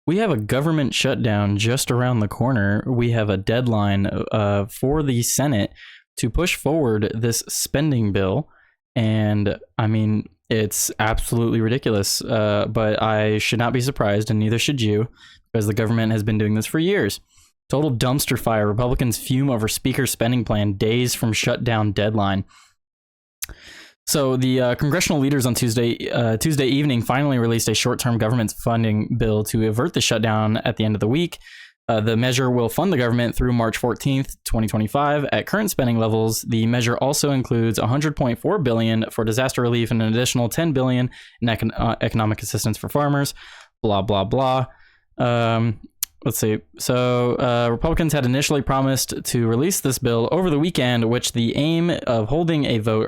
We have a government shutdown just around the corner. We have a deadline for the Senate to push forward this spending bill. And I mean, it's absolutely ridiculous, but I should not be surprised, and neither should you, because the government has been doing this for years. Total dumpster fire. Republicans fume over Speaker's spending plan days from shutdown deadline. So the congressional leaders on Tuesday evening finally released a short-term government funding bill to avert the shutdown at the end of the week. The measure will fund the government through March 14th, 2025. At current spending levels, the measure also includes $100.4 billion for disaster relief and an additional $10 billion in economic assistance for farmers. Blah blah blah. Let's see. So Republicans had initially promised to release this bill over the weekend, with the aim of holding a vote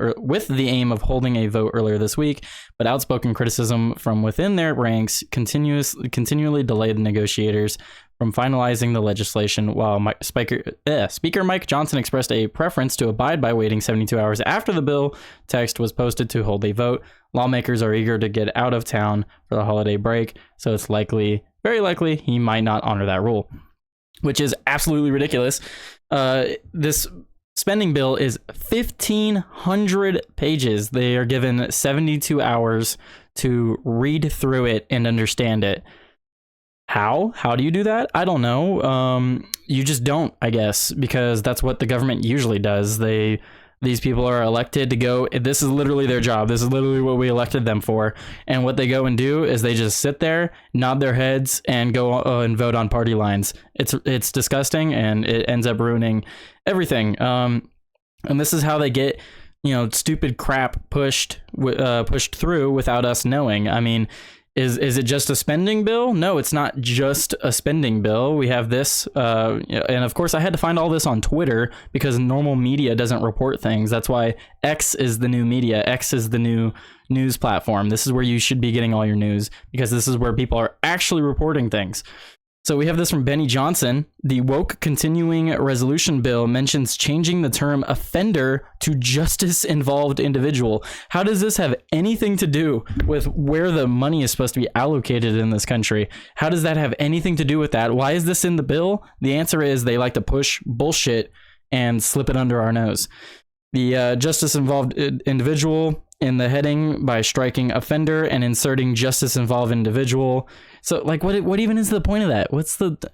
earlier this week, but outspoken criticism from within their ranks continually delayed the negotiators from finalizing the legislation, while Speaker Mike Johnson expressed a preference to abide by waiting 72 hours after the bill text was posted to hold a vote. Lawmakers are eager to get out of town for the holiday break, so it's very likely he might not honor that rule, which is absolutely ridiculous. This spending bill is 1,500 pages. They are given 72 hours to read through it and understand it. How do you do that? I don't know. You just don't, I guess, because that's what the government usually does. These people are elected to go. This is literally their job. This is literally what we elected them for. And what they go and do is they just sit there, nod their heads, and go and vote on party lines. It's disgusting, and it ends up ruining everything. And this is how they get, stupid crap pushed through without us knowing. I mean, is it just a spending bill? No, it's not just a spending bill. We have this, and of course I had to find all this on Twitter because normal media doesn't report things. That's why X is the new media. X is the new news platform. This is where you should be getting all your news, because this is where people are actually reporting things. So we have this from Benny Johnson. The woke continuing resolution bill mentions changing the term offender to justice involved individual. How does this have anything to do with where the money is supposed to be allocated in this country? How does that have anything to do with that? Why is this in the bill? The answer is they like to push bullshit and slip it under our nose. The justice involved individual in the heading by striking offender and inserting justice involved individual. So like what even is the point of that?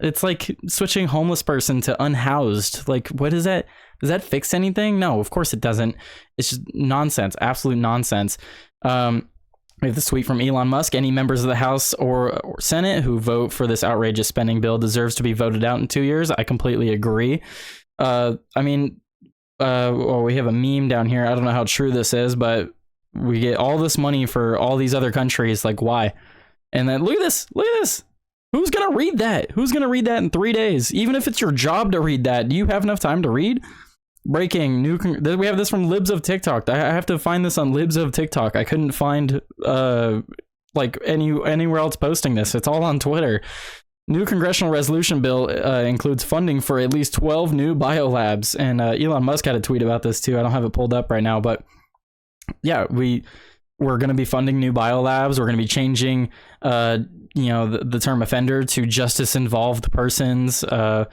It's like switching homeless person to unhoused. Like, what is that? Does that fix anything? No, of course it doesn't. It's just nonsense, absolute nonsense. We have this tweet from Elon Musk. Any members of the House or Senate who vote for this outrageous spending bill deserves to be voted out in 2 years. I completely agree. We have a meme down here. I don't know how true this is, but we get all this money for all these other countries. Like, why? And then look at this. Who's going to read that? Who's going to read that in 3 days? Even if it's your job to read that, do you have enough time to read? Breaking new. We have this from Libs of TikTok. I have to find this on Libs of TikTok. I couldn't find anywhere else posting this. It's all on Twitter. New congressional resolution bill includes funding for at least 12 new biolabs. And Elon Musk had a tweet about this too. I don't have it pulled up right now, but yeah, we're going to be funding new biolabs. We're going to be changing, the term offender to justice involved persons. The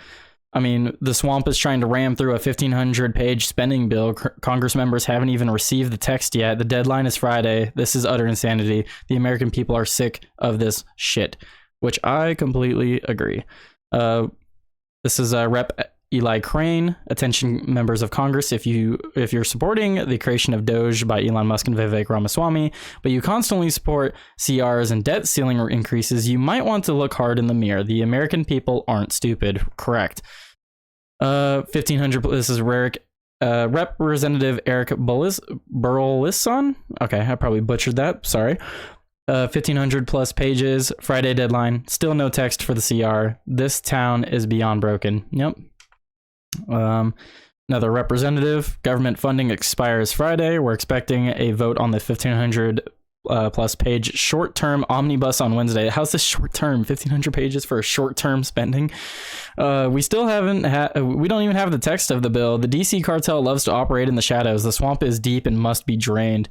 swamp is trying to ram through a 1,500-page spending bill. Congress members haven't even received the text yet. The deadline is Friday. This is utter insanity. The American people are sick of this shit, which I completely agree. This is Rep. Eli Crane. Attention, members of Congress, if you're supporting the creation of Doge by Elon Musk and Vivek Ramaswamy, but you constantly support CRs and debt ceiling increases, you might want to look hard in the mirror. The American people aren't stupid. Correct. 1,500. This is Representative Eric Burleson. Okay, I probably butchered that. Sorry. 1,500 plus pages. Friday deadline. Still no text for the CR. This town is beyond broken. Yep. Another representative. Government funding expires Friday. We're expecting a vote on the 1,500 plus page short-term omnibus on Wednesday. How's this short-term? 1,500 pages for a short-term spending? We still haven't we don't even have the text of the bill. The DC cartel loves to operate in the shadows. The swamp is deep and must be drained.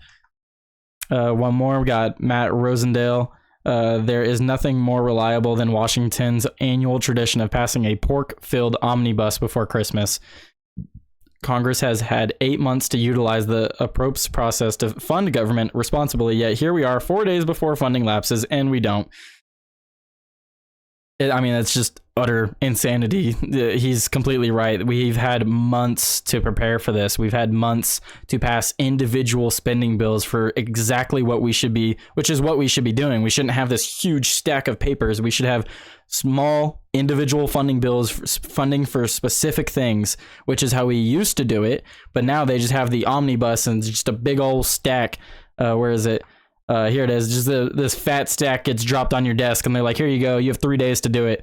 One more. We got Matt Rosendale. There is nothing more reliable than Washington's annual tradition of passing a pork-filled omnibus before Christmas. Congress has had 8 months to utilize the appropriate process to fund government responsibly, yet here we are 4 days before funding lapses, and we don't. I mean, it's just utter insanity. He's completely right. We've had months to prepare for this. We've had months to pass individual spending bills for exactly what we should be, which is what we should be doing. We shouldn't have this huge stack of papers. We should have small individual funding bills, funding for specific things, which is how we used to do it. But now they just have the omnibus and just a big old stack. Where is it? Here it is. Just this fat stack gets dropped on your desk, and they're like, "Here you go. You have 3 days to do it."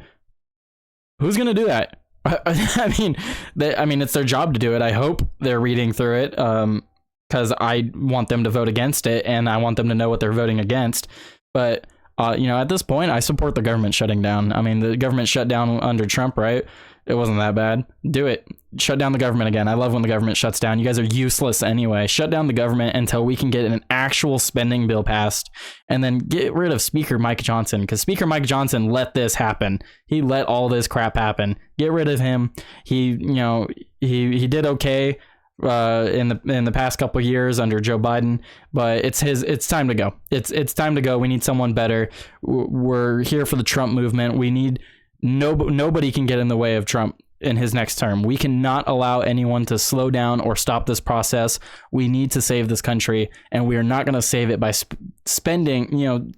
Who's gonna do that? I mean, it's their job to do it. I hope they're reading through it, because I want them to vote against it, and I want them to know what they're voting against. But at this point, I support the government shutting down. I mean, the government shut down under Trump, right? It wasn't that bad. Do it. Shut down the government again. I love when the government shuts down. You guys are useless anyway. Shut down the government until we can get an actual spending bill passed, and then get rid of Speaker Mike Johnson, because Speaker Mike Johnson let this happen. He let all this crap happen. Get rid of him. He did okay in the past couple of years under Joe Biden, but it's time to go. It's time to go. We need someone better. We're here for the Trump movement. We need nobody can get in the way of Trump in his next term. We cannot allow anyone to slow down or stop this process. We need to save this country, and we are not going to save it by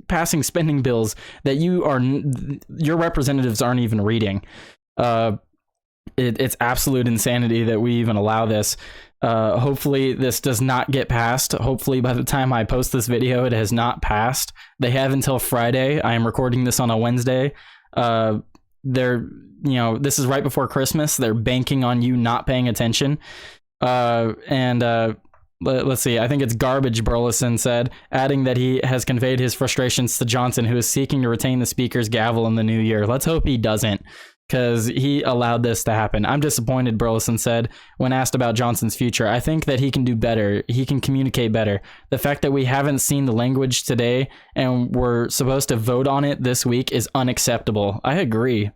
passing spending bills that your representatives aren't even reading. It's absolute insanity that we even allow this. Hopefully this does not get passed. Hopefully by the time I post this video, it has not passed. They have until Friday. I am recording this on a Wednesday. This is right before Christmas. They're banking on you not paying attention. Let's see. I think it's Garbage Burleson said, adding that he has conveyed his frustrations to Johnson, who is seeking to retain the speaker's gavel in the new year. Let's hope he doesn't, because he allowed this to happen. I'm disappointed, Burleson said, when asked about Johnson's future. I think that he can do better. He can communicate better. The fact that we haven't seen the language today and we're supposed to vote on it this week is unacceptable. I agree.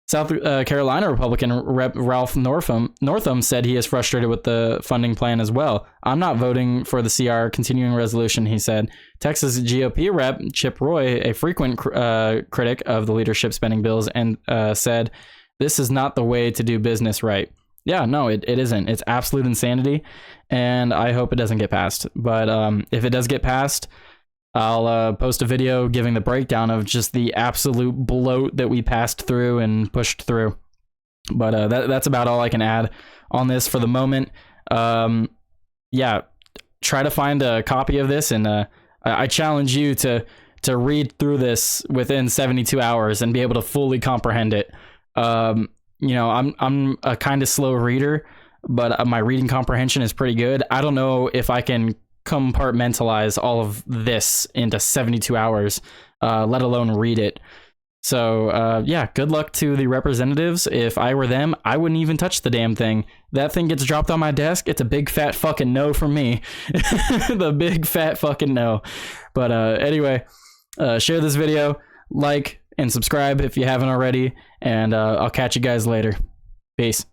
South Carolina Republican Rep. Ralph Northam said he is frustrated with the funding plan as well. I'm not voting for the CR continuing resolution, he said. Texas GOP Rep. Chip Roy, a frequent critic of the leadership spending bills, and said, "This is not the way to do business right." Yeah, no, it isn't. It's absolute insanity, and I hope it doesn't get passed. But if it does get passed, I'll post a video giving the breakdown of just the absolute bloat that we passed through and pushed through. But that's about all I can add on this for the moment. Yeah, try to find a copy of this, and I challenge you to read through this within 72 hours and be able to fully comprehend it. I'm a kind of slow reader, but my reading comprehension is pretty good. I don't know if I can compartmentalize all of this into 72 hours, let alone read it. So yeah, good luck to the representatives. If I were them, I wouldn't even touch the damn thing. That thing gets dropped on my desk, it's a big fat fucking no from me. The big fat fucking no. But anyway, share this video, like and subscribe if you haven't already, and I'll catch you guys later. Peace.